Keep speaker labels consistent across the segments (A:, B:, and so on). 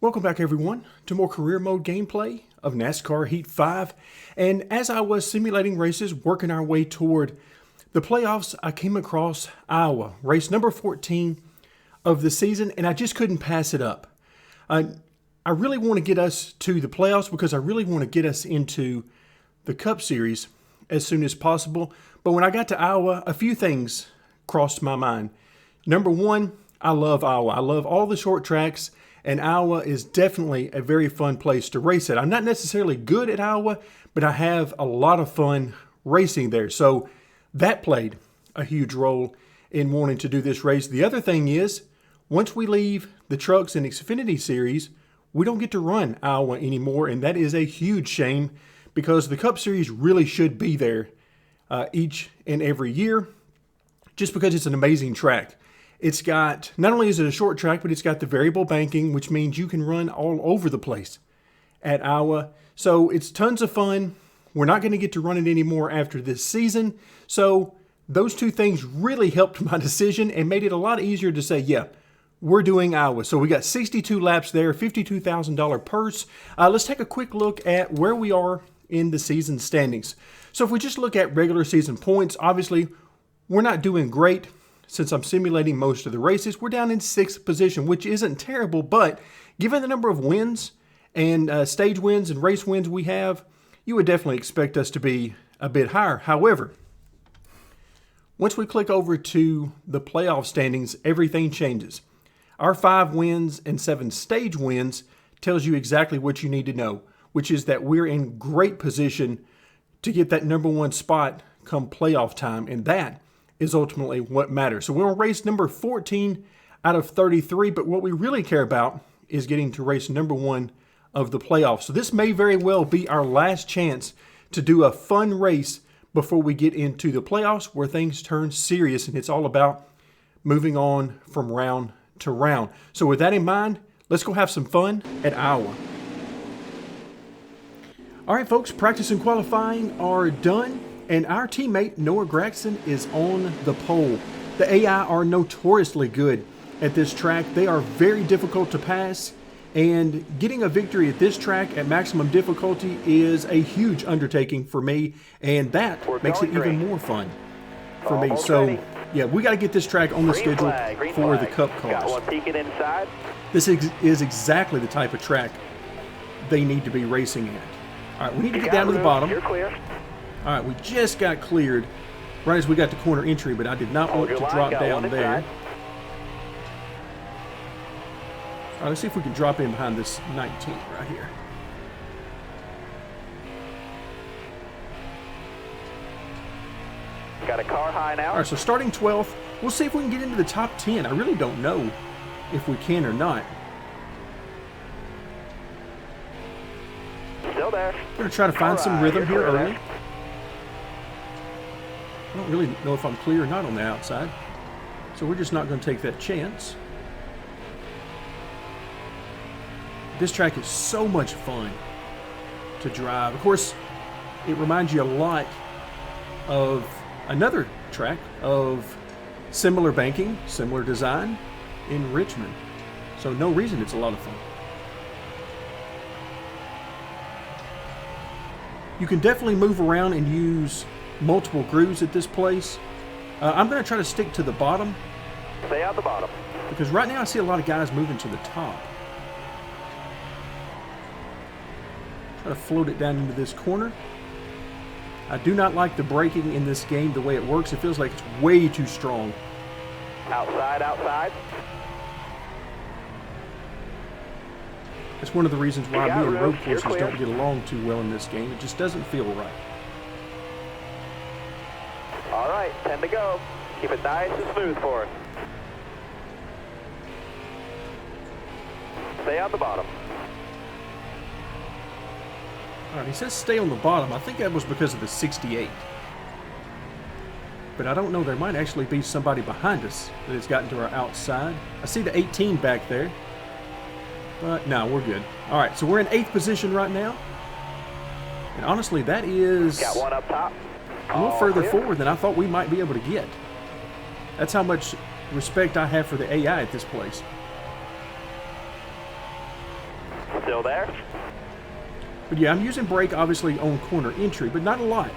A: Welcome back everyone to more career mode gameplay of NASCAR Heat 5. And as I was simulating races, working our way toward the playoffs, I came across Iowa, race number 14 of the season, and I just couldn't pass it up. I really want to get us to the playoffs because I really want to get us into the Cup Series as soon as possible. But when I got to Iowa, a few things crossed my mind. Number one, I love Iowa. I love all the short tracks. And Iowa is definitely a very fun place to race at. I'm not necessarily good at Iowa, but I have a lot of fun racing there. So that played a huge role in wanting to do this race. The other thing is, once we leave the trucks and Xfinity series, we don't get to run Iowa anymore. And that is a huge shame because the Cup Series really should be there each and every year just because it's an amazing track. It's got, not only is it a short track, but it's got the variable banking, which means you can run all over the place at Iowa. So it's tons of fun. We're not going to get to run it anymore after this season. So those two things really helped my decision and made it a lot easier to say, yeah, we're doing Iowa. So we got 62 laps there, $52,000 purse. Let's take a quick look at where we are in the season standings. So if we just look at regular season points, obviously we're not doing great. Since I'm simulating most of the races, we're down in 6th position, which isn't terrible, but given the number of wins and stage wins and race wins we have, you would definitely expect us to be a bit higher. However, once we click over to the playoff standings, everything changes. Our 5 wins and 7 stage wins tells you exactly what you need to know, which is that we're in great position to get that number 1 spot come playoff time, and that is ultimately what matters. So we're on race number 14 out of 33, but what we really care about is getting to race number 1 of the playoffs. So this may very well be our last chance to do a fun race before we get into the playoffs where things turn serious and it's all about moving on from round to round. So with that in mind, let's go have some fun at Iowa. All right, folks, practice and qualifying are done. And our teammate, Noah Gragson, is on the pole. The AI are notoriously good at this track. They are very difficult to pass. And getting a victory at this track at maximum difficulty is a huge undertaking for me. And that makes it even more fun for me. So, yeah, we got to get this track on the schedule for the Cup cars. This is exactly the type of track they need to be racing at. All right, we need to get down to the bottom.
B: You're clear.
A: All right, we just got cleared right as we got to corner entry, but I did not want to drop down there. All right, let's see if we can drop in behind this 19 right here.
B: Got a car high now.
A: All right, so starting 12th, we'll see if we can get into the top 10. I really don't know if we can or not.
B: Still there.
A: I'm going to try to find some rhythm here early. I don't really know if I'm clear or not on the outside, so we're just not going to take that chance. This track is so much fun to drive. Of course, it reminds you a lot of another track of similar banking, similar design in Richmond. So no reason it's a lot of fun. You can definitely move around and use multiple grooves at this place. I'm going to try to stick to the bottom.
B: Stay out the bottom.
A: Because right now I see a lot of guys moving to the top. Try to float it down into this corner. I do not like the braking in this game the way it works. It feels like it's way too strong.
B: Outside, outside.
A: It's one of the reasons why me and road courses don't get along too well in this game. It just doesn't feel right.
B: All right, 10 to go. Keep it nice and smooth for us. Stay on the bottom.
A: All right, he says stay on the bottom. I think that was because of the 68. But I don't know. There might actually be somebody behind us that has gotten to our outside. I see the 18 back there. But no, we're good. All right, so we're in 8th position right now. And honestly, that is
B: got one up top.
A: A little further forward than I thought we might be able to get. That's how much respect I have for the AI at this place.
B: Still there.
A: But yeah, I'm using brake obviously on corner entry, but not a lot.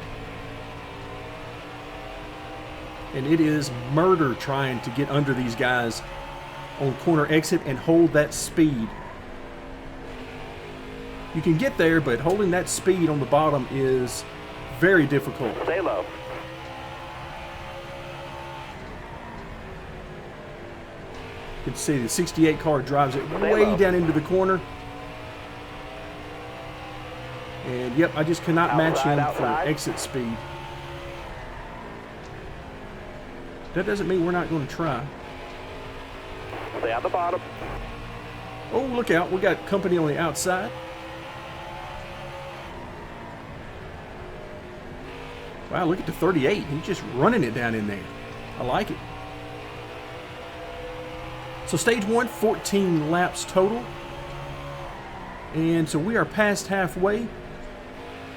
A: And it is murder trying to get under these guys on corner exit and hold that speed. You can get there, but holding that speed on the bottom is very difficult.
B: Stay low.
A: You can see the 68 car drives it
B: Stay
A: way
B: low.
A: down into the corner. And yep, I just cannot match him
B: Outside.
A: for exit speed. That doesn't mean we're not going to try.
B: Stay on the bottom.
A: Oh, look out. We got company on the outside. Wow, look at the 38. He's just running it down in there. I like it. So stage 1, 14 laps total. And so we are past halfway.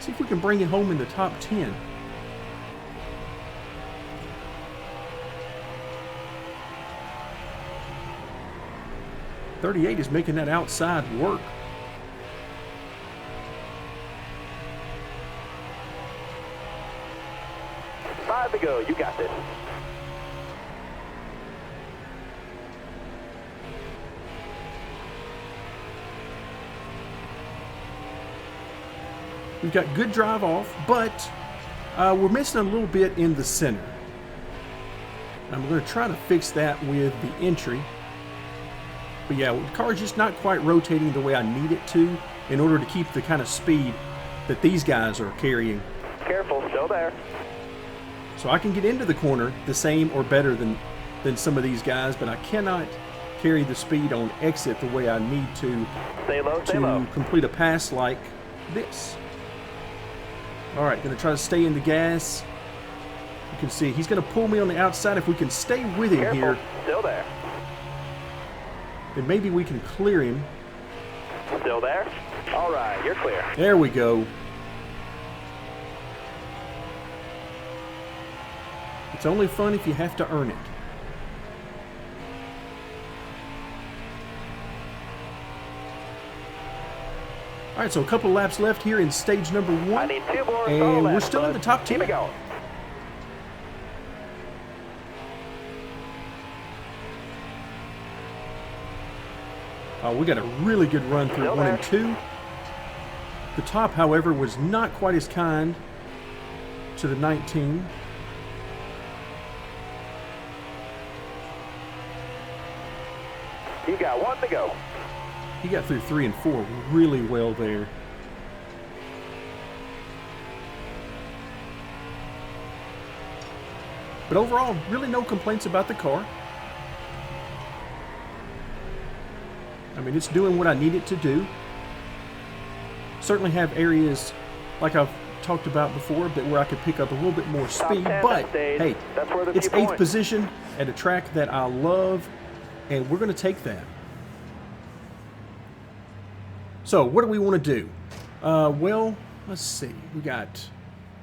A: See if we can bring it home in the top 10. .38 is making that outside work.
B: Five to go. You got this.
A: We've got good drive off, but we're missing a little bit in the center. I'm going to try to fix that with the entry. But yeah, the car's just not quite rotating the way I need it to in order to keep the kind of speed that these guys are carrying.
B: Careful. Still there.
A: So I can get into the corner the same or better than some of these guys, but I cannot carry the speed on exit the way I need to
B: Stay low. Stay low.
A: complete a pass like this. All right, going to try to stay in the gas. You can see he's going to pull me on the outside. If we can stay with him
B: Careful.
A: here,
B: Still there.
A: then maybe we can clear him.
B: Still there. All right. You're clear.
A: There we go. It's only fun if you have to earn it. All right, so a couple laps left here in stage number 1.
B: I need 2 more.
A: And we're still in the top 10.
B: Keep it going.
A: We got a really good run through
B: Still
A: 1 and
B: there.
A: 2. The top, however, was not quite as kind to the 19.
B: You got 1 to go.
A: He got through 3 and 4 really well there. But overall, really no complaints about the car. I mean, it's doing what I need it to do. Certainly have areas, like I've talked about before, that where I could pick up a little bit more speed.
B: 10,
A: But,
B: stage.
A: hey,
B: That's where the
A: it's
B: few
A: 8th
B: points.
A: position at a track that I love, and we're going to take that. So, what do we want to do? Well, let's see. We got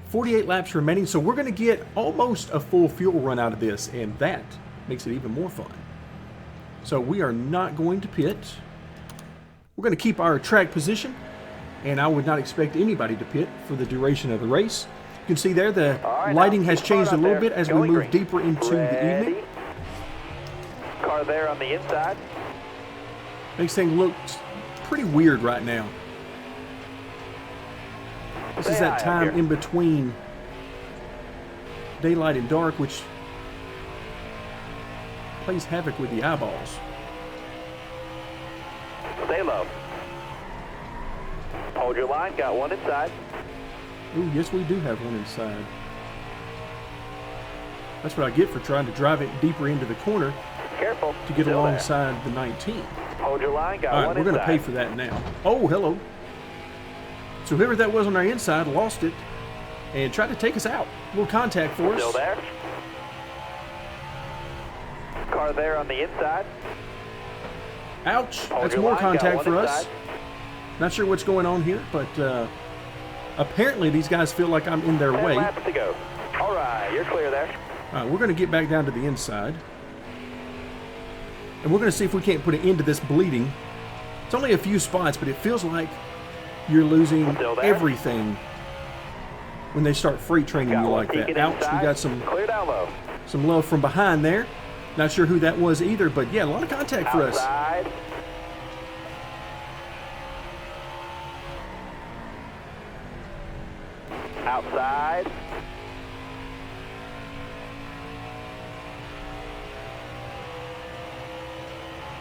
A: 48 laps remaining, so we're going to get almost a full fuel run out of this, and that makes it even more fun. So, we are not going to pit. We're going to keep our track position, and I would not expect anybody to pit for the duration of the race. You can see there the
B: All right,
A: lighting
B: now,
A: has
B: keep
A: changed a
B: hard out
A: little
B: there.
A: bit as we
B: Going
A: move
B: green.
A: deeper into the
B: Ready.
A: evening.
B: Car there on the inside.
A: Makes things look pretty weird right now. This is
B: Stay
A: that
B: high up
A: time
B: here.
A: in between daylight and dark, which plays havoc with the eyeballs.
B: Stay low. Hold your line. Got 1 inside.
A: Ooh, yes, we do have one inside. That's what I get for trying to drive it deeper into the corner
B: Careful.
A: to get
B: Still there.
A: alongside the 19.
B: Hold your line. Got
A: All
B: 1
A: right, we're
B: inside.
A: going to pay for that now. Oh, hello. So whoever that was on our inside lost it and tried to take us out. A little contact for us.
B: Still there. Car there on the inside.
A: Ouch.
B: Hold
A: That's
B: your
A: more
B: line, got
A: contact
B: 1
A: for us.
B: inside.
A: Not sure what's going on here, but apparently these guys feel like I'm in their
B: 10
A: way.
B: laps to go. All right, you're clear there.
A: All right, we're going to get back down to the inside. And we're going to see if we can't put an end to this bleeding It's only a few spots, but it feels like you're losing
B: Still there?
A: everything when they start freight training you like that. Ouch, we got
B: Clear down low.
A: some love from behind there. Not sure who that was either, but yeah, a lot of contact for us.
B: Outside. Outside.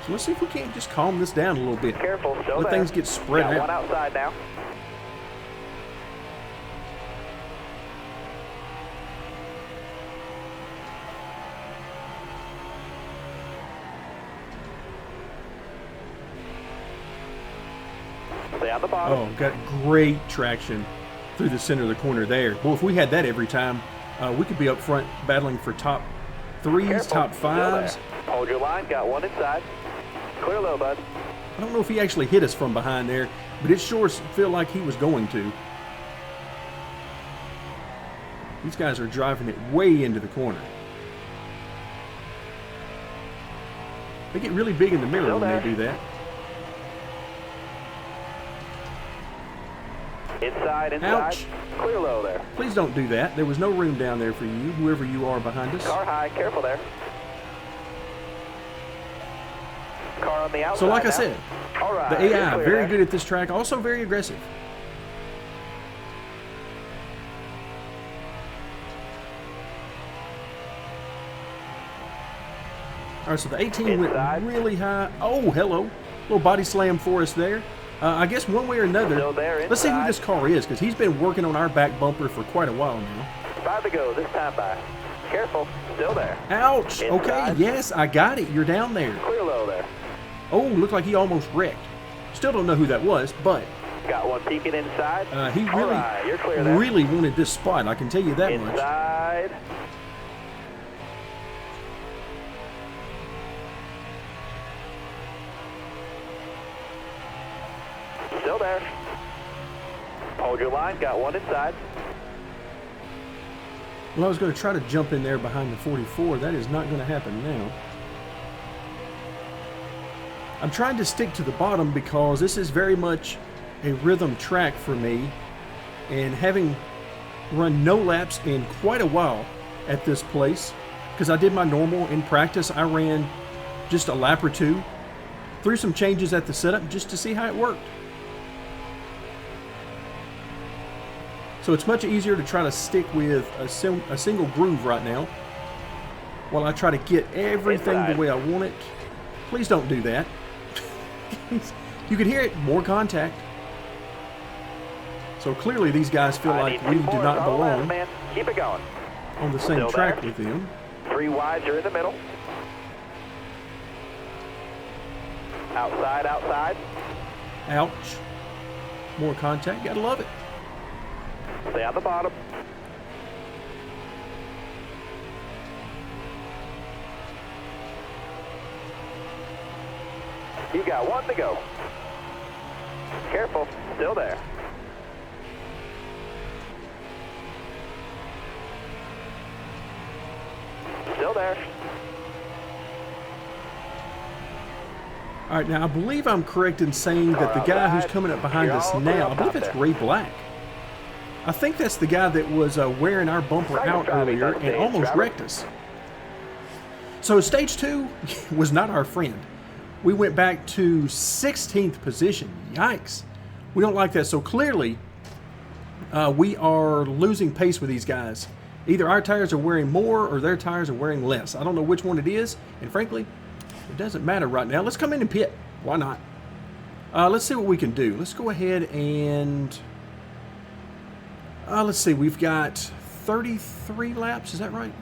A: So let's see if we can't just calm this down a little bit.
B: Careful, still
A: Let
B: there.
A: things get spread
B: Got
A: out.
B: one outside now. Stay on the bottom.
A: Oh, got great traction through the center of the corner there. Boy, if we had that every time, we could be up front battling for top threes,
B: Careful,
A: top
B: still
A: fives.
B: there. Hold your line, got one inside. Clear low, bud.
A: I don't know if he actually hit us from behind there, but it sure feel like he was going to. These guys are driving it way into the corner. They get really big in the mirror
B: Still
A: when
B: there.
A: they do that.
B: Inside.
A: Ouch.
B: Clear low there.
A: Please don't do that. There was no room down there for you, whoever you are behind us.
B: Car high, careful there. Car on the outside.
A: So like I
B: now.
A: said,
B: All right,
A: the
B: you're
A: AI,
B: clear
A: very
B: there.
A: good at this track, also very aggressive. All right, so the 18 went
B: Inside.
A: really high. Oh, hello. Little body slam for us there. I guess one way or another,
B: Still there,
A: let's see who
B: inside.
A: this car is, because he's been working on our back bumper for quite a while now.
B: 5 to go, this time by. Careful, still there.
A: Ouch. Okay,
B: Inside.
A: yes, I got it. You're down there.
B: Clear low there.
A: Oh, looked like he almost wrecked. Still don't know who that was, but
B: Got one peeking inside.
A: he
B: All
A: really,
B: right, you're clear there.
A: really wanted this spot. I can tell you that much.
B: Inside. Still there. Hold your line, got one inside.
A: Well, I was going to try to jump in there behind the 44. That is not going to happen now. I'm trying to stick to the bottom because this is very much a rhythm track for me. And having run no laps in quite a while at this place, because I did my normal in practice, I ran just a lap or two, threw some changes at the setup just to see how it worked. So it's much easier to try to stick with a single groove right now while I try to get everything the way I want it. Please don't do that. You can hear it, more contact. So clearly these guys feel like we do not belong
B: Man. Keep it going.
A: on the same
B: Still
A: track
B: there.
A: with them.
B: 3 wides, you're in the middle. Outside, outside.
A: Ouch. More contact, gotta love it.
B: Stay on the bottom. You got one to go. Careful, still there. Still there.
A: All right, now I believe I'm correct in saying that the guy who's coming up behind us now, I believe it's Ray Black. I think that's the guy that was wearing our bumper out earlier and almost wrecked us. So stage 2 was not our friend. We went back to 16th position. Yikes. We don't like that. So clearly, we are losing pace with these guys. Either our tires are wearing more or their tires are wearing less. I don't know which one it is. And frankly, it doesn't matter right now. Let's come in and pit. Why not? Let's see what we can do. Let's go ahead and... let's see. We've got 33 laps. Is that right?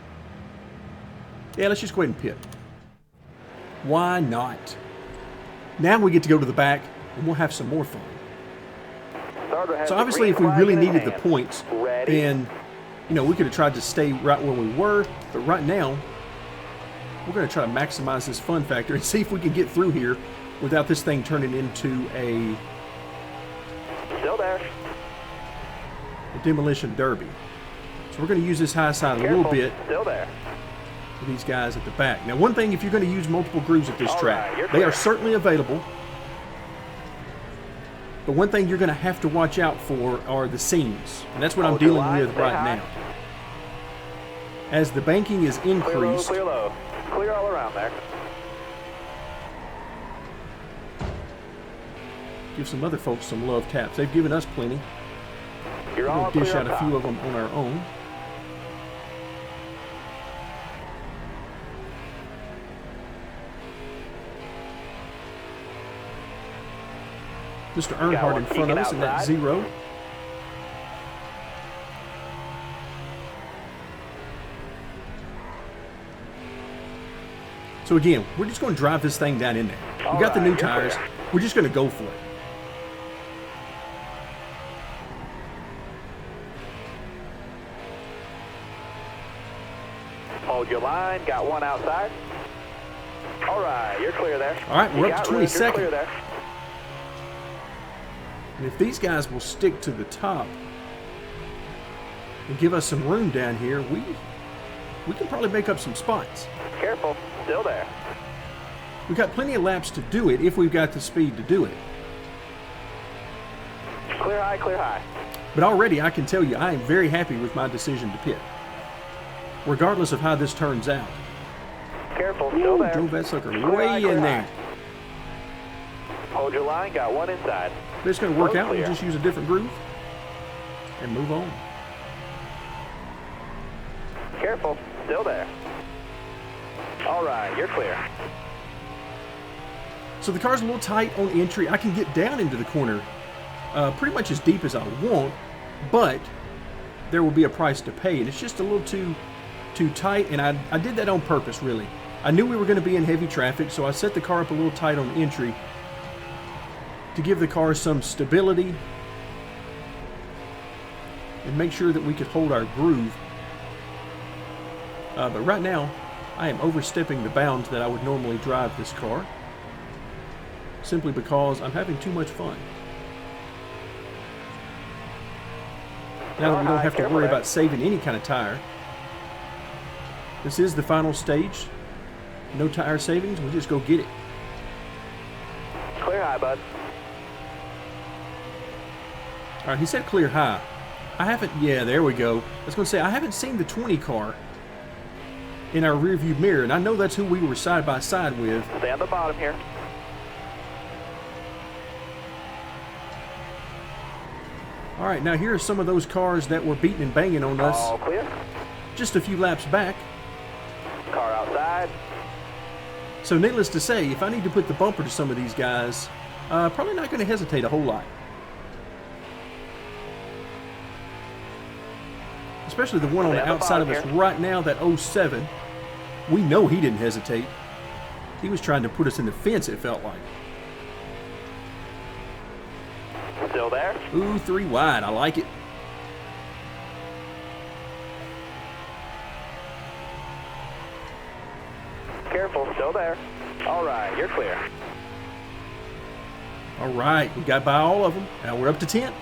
A: Yeah, let's just go ahead and pit. Why not? Now we get to go to the back and we'll have some more fun. So obviously if we really needed the points, then, you know, we could have tried to stay right where we were. But right now, we're going to try to maximize this fun factor and see if we can get through here without this thing turning into a
B: Still there.
A: demolition derby. So we're going to use this high side a little bit
B: Still there.
A: for these guys at the back. Now, one thing, if you're going to use multiple grooves at this
B: All
A: track,
B: right, you're
A: they are
B: clear.
A: certainly available. But one thing you're going to have to watch out for are the seams. And that's what I'm
B: Hold your
A: dealing
B: line,
A: with
B: stay
A: right
B: high.
A: now. As the banking is
B: Clear low,
A: increased,
B: clear low. Clear all around there.
A: give some other folks some love taps. They've given us plenty.
B: You're all
A: We'll
B: clear
A: dish
B: on
A: out a
B: top.
A: few of them on our own. Mr. Earnhardt in front of us in that
B: outside.
A: 0. So again, we're just going to drive this thing down in there. We got the
B: right,
A: new
B: you're
A: tires.
B: clear.
A: We're just going to go for it.
B: Hold your line. Got one outside. All right, you're clear there.
A: All right, we're
B: You
A: up to
B: got room,
A: 22nd.
B: You're clear there.
A: And if these guys will stick to the top and give us some room down here, we can probably make up some spots.
B: Careful. Still there.
A: We've got plenty of laps to do it if we've got the speed to do it.
B: Clear high, clear high.
A: But already I can tell you I am very happy with my decision to pit, regardless of how this turns out.
B: Careful. Still
A: Ooh,
B: there.
A: drove that sucker
B: Clear
A: way
B: high, clear
A: in there.
B: high. Hold your line. Got one inside.
A: But it's going to work
B: Both
A: out. We'll
B: clear.
A: just use a different groove and move on.
B: Careful. Still there. All right, you're clear.
A: So the car's a little tight on entry. I can get down into the corner pretty much as deep as I want, but there will be a price to pay, and it's just a little too tight, and I did that on purpose, really. I knew we were going to be in heavy traffic, so I set the car up a little tight on entry to give the car some stability and make sure that we could hold our groove. But right now, I am overstepping the bounds that I would normally drive this car, simply because I'm having too much fun. Now that we don't have to worry about saving any kind of tire, this is the final stage. No tire savings, we just go get it.
B: Clear high, bud.
A: All right, he said clear high. I haven't, yeah, there we go. I was going to say, I haven't seen the 20 car in our rearview mirror, and I know that's who we were side by side with.
B: Stay on the bottom here.
A: All right, now here are some of those cars that were beating and banging on us
B: All clear.
A: just a few laps back.
B: Car outside.
A: So needless to say, if I need to put the bumper to some of these guys, probably not going to hesitate a whole lot. Especially the one on the outside of us right now, that 07. We know he didn't hesitate. He was trying to put us in the fence, it felt like.
B: Still there.
A: Ooh, 3 wide. I like it.
B: Careful. Still there. All right, you're clear.
A: All right, we got by all of them. Now we're up to 10.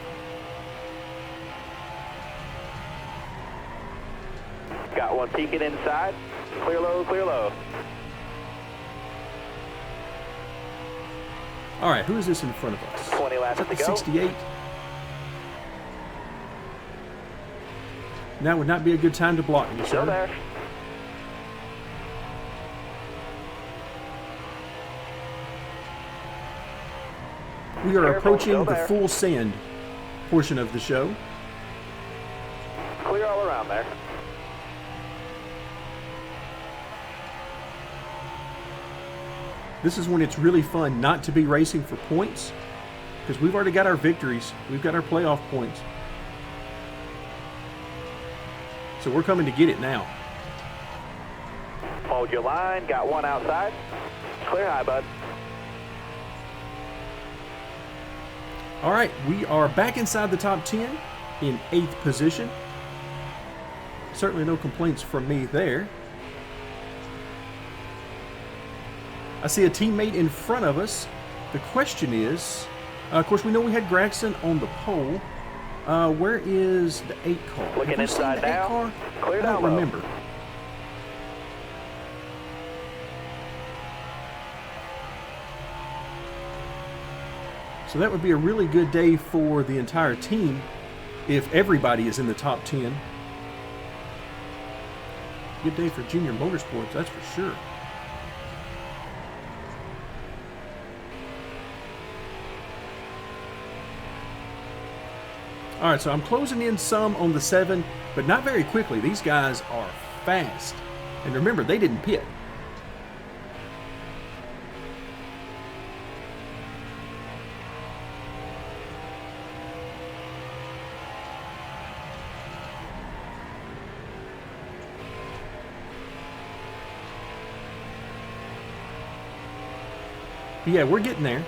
B: Got one peeking inside. Clear low, clear low.
A: All right, who is this in front of us?
B: 20
A: Is
B: laps
A: that
B: to
A: the
B: go.
A: 68? Now would not be a good time to block me,
B: Still
A: sir.
B: there.
A: We are
B: Careful,
A: approaching
B: still
A: the
B: there.
A: full send portion of the show.
B: Clear all around there.
A: This is when it's really fun not to be racing for points, because we've already got our victories. We've got our playoff points. So we're coming to get it now.
B: Hold your line. Got one outside. Clear high, bud.
A: All right, we are back inside the top 10 in 8th position. Certainly no complaints from me there. I see a teammate in front of us. The question is, of course, we know we had Gregson on the pole. Where is the 8 car?
B: Looking
A: Have we seen
B: inside
A: the 8
B: now.
A: car?
B: Clear
A: I don't
B: down low.
A: remember. So that would be a really good day for the entire team if everybody is in the top 10. Good day for junior motorsports, that's for sure. All right, so I'm closing in some on the 7, but not very quickly. These guys are fast. And remember, they didn't pit. But yeah, we're getting there.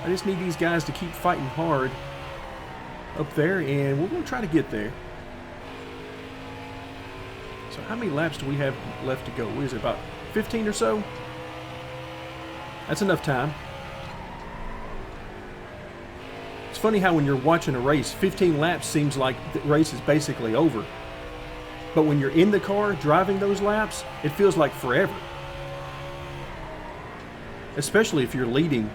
A: I just need these guys to keep fighting hard up there, and we're going to try to get there. So how many laps do we have left to go? What is it, about 15 or so? That's enough time. It's funny how when you're watching a race, 15 laps seems like the race is basically over. But when you're in the car driving those laps, it feels like forever. Especially if you're leading.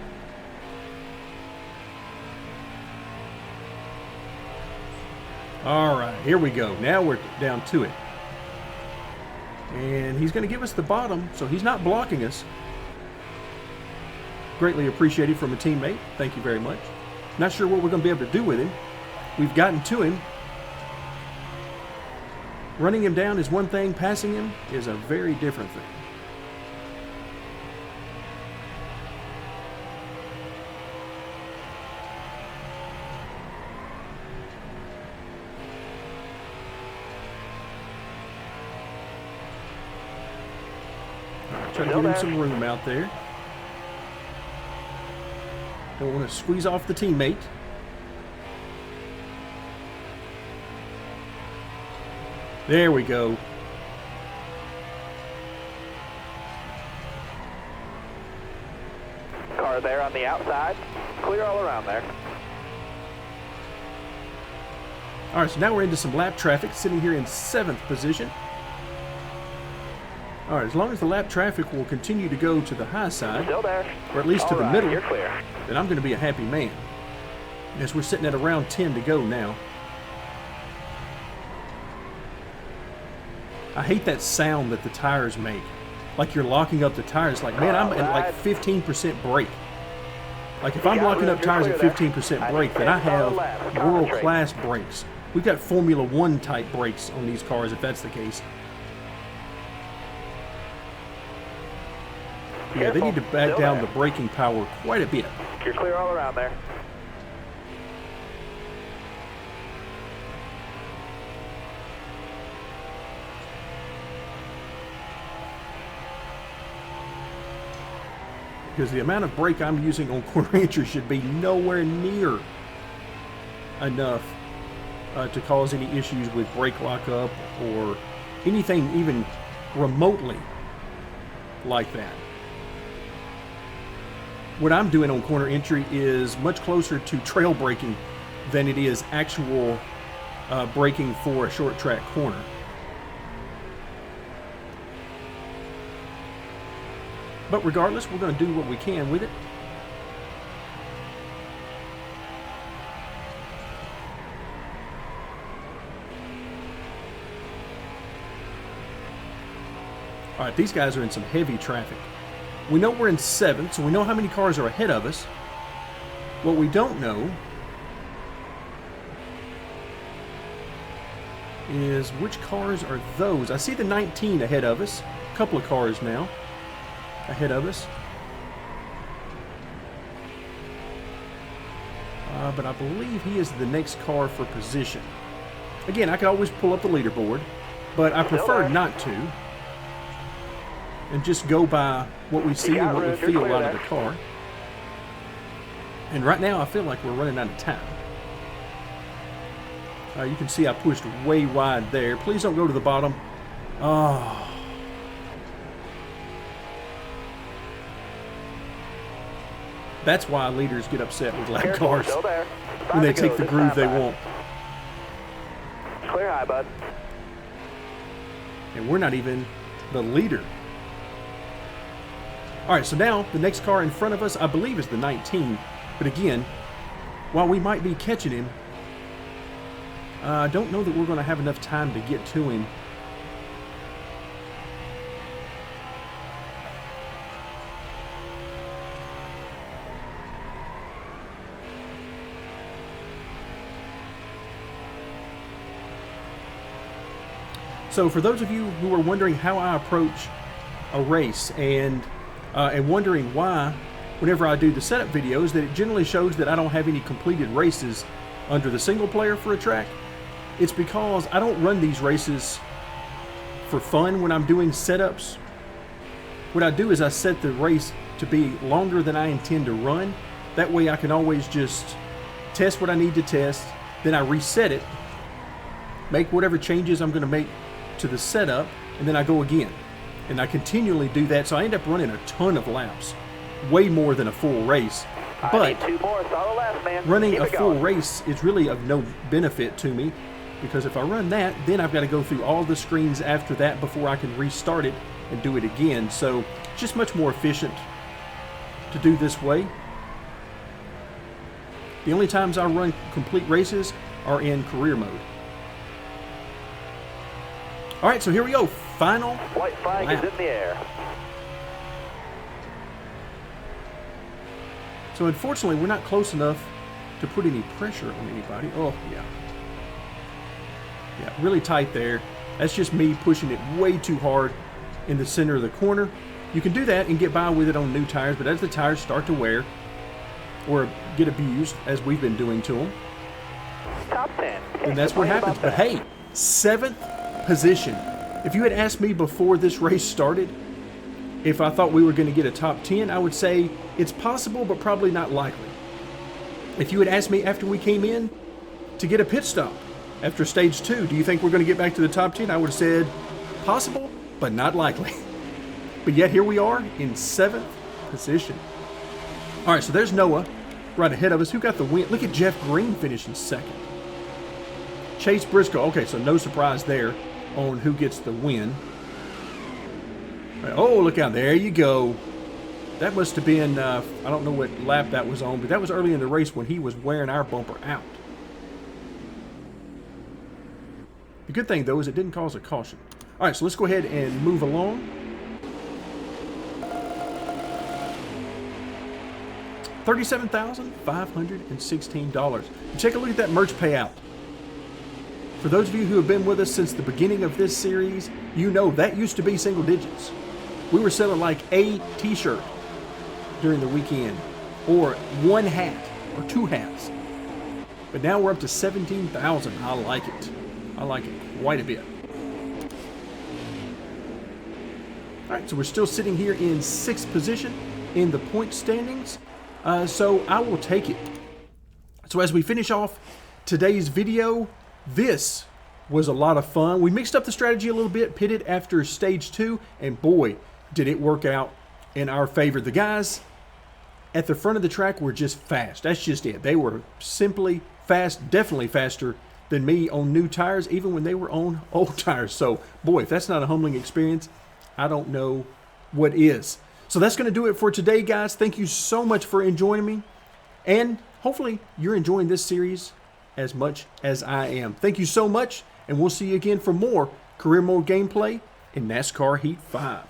A: All right, here we go. Now we're down to it. And he's going to give us the bottom, so he's not blocking us. Greatly appreciated from a teammate. Thank you very much. Not sure what we're going to be able to do with him. We've gotten to him. Running him down is one thing. Passing him is a very different thing. Try to give him some room out there. Don't want to squeeze off the teammate. There we go.
B: Car there on the outside. Clear all around there.
A: All right, so now we're into some lap traffic, sitting here in 7th position. All right, as long as the lap traffic will continue to go to the high side,
B: Still there.
A: or at least to the middle,
B: You're clear.
A: then I'm going to be a happy man. As we're sitting at around 10 to go now. I hate that sound that the tires make. Like you're locking up the tires. Like, man, I'm at like 15% brake. Like if I'm locking up tires at 15% brake, then I have world-class brakes. We've got Formula 1 type brakes on these cars if that's the case. Yeah, they need to back down the braking power quite a bit.
B: You're clear all around there.
A: Because the amount of brake I'm using on corner entry should be nowhere near enough to cause any issues with brake lockup or anything even remotely like that. What I'm doing on corner entry is much closer to trail braking than it is actual braking for a short track corner. But regardless, we're going to do what we can with it. All right, these guys are in some heavy traffic. We know we're in 7th, so we know how many cars are ahead of us. What we don't know is which cars are those. I see the 19 ahead of us. A couple of cars now ahead of us. But I believe he is the next car for position. Again, I could always pull up the leaderboard, but I prefer not to. And just go by what we see and what we feel out of the car. And right now, I feel like we're running out of time. You can see I pushed way wide there. Please don't go to the bottom. Oh. That's why leaders get upset with lap cars when they take the groove they want.
B: Clear high, bud.
A: And we're not even the leader. All right, so now the next car in front of us, I believe, is the 19. But again, while we might be catching him, I don't know that we're going to have enough time to get to him. So for those of you who are wondering how I approach a race and wondering why whenever I do the setup videos that it generally shows that I don't have any completed races under the single player for a track, it's because I don't run these races for fun when I'm doing setups. What I do is I set the race to be longer than I intend to run. That way I can always just test what I need to test, then I reset it, make whatever changes I'm going to make to the setup, and then I go again. And I continually do that, so I end up running a ton of laps, way more than a full race. But
B: I need 2 more, solid last man.
A: running
B: Keep
A: a
B: it
A: full
B: going.
A: race is really of no benefit to me, because if I run that, then I've got to go through all the screens after that before I can restart it and do it again. So it's just much more efficient to do this way. The only times I run complete races are in career mode. All right, so here we go. Final
B: White flag
A: lap.
B: is in the air.
A: So unfortunately, we're not close enough to put any pressure on anybody. Oh, yeah. Yeah, really tight there. That's just me pushing it way too hard in the center of the corner. You can do that and get by with it on new tires, but as the tires start to wear or get abused, as we've been doing to them,
B: Top 10.
A: and that's what happens. But hey, 7th position. If you had asked me before this race started if I thought we were going to get a top 10, I would say it's possible, but probably not likely. If you had asked me after we came in to get a pit stop after stage 2, do you think we're going to get back to the top 10? I would have said possible, but not likely. But yet here we are in 7th position. All right, so there's Noah right ahead of us. Who got the win? Look at Jeff Green finishing 2nd. Chase Briscoe. Okay, so no surprise there on who gets the win. Oh, look out. There you go. That must have been, I don't know what lap that was on, but that was early in the race when he was wearing our bumper out. The good thing, though, is it didn't cause a caution. All right, so let's go ahead and move along. $37,516. Take a look at that merch payout. For those of you who have been with us since the beginning of this series, you know that used to be single digits. We were selling like a t-shirt during the weekend, or 1 hat, or 2 hats. But now we're up to 17,000. I like it. I like it quite a bit. All right, so we're still sitting here in 6th position in the point standings. So I will take it. So as we finish off today's video, this was a lot of fun. We mixed up the strategy a little bit, pitted after stage 2, and boy, did it work out in our favor. The guys at the front of the track were just fast. That's just it. They were simply fast, definitely faster than me on new tires, even when they were on old tires. So, boy, if that's not a humbling experience, I don't know what is. So that's going to do it for today, guys. Thank you so much for joining me. And hopefully you're enjoying this series as much as I am. Thank you so much, and we'll see you again for more career mode gameplay in NASCAR Heat 5.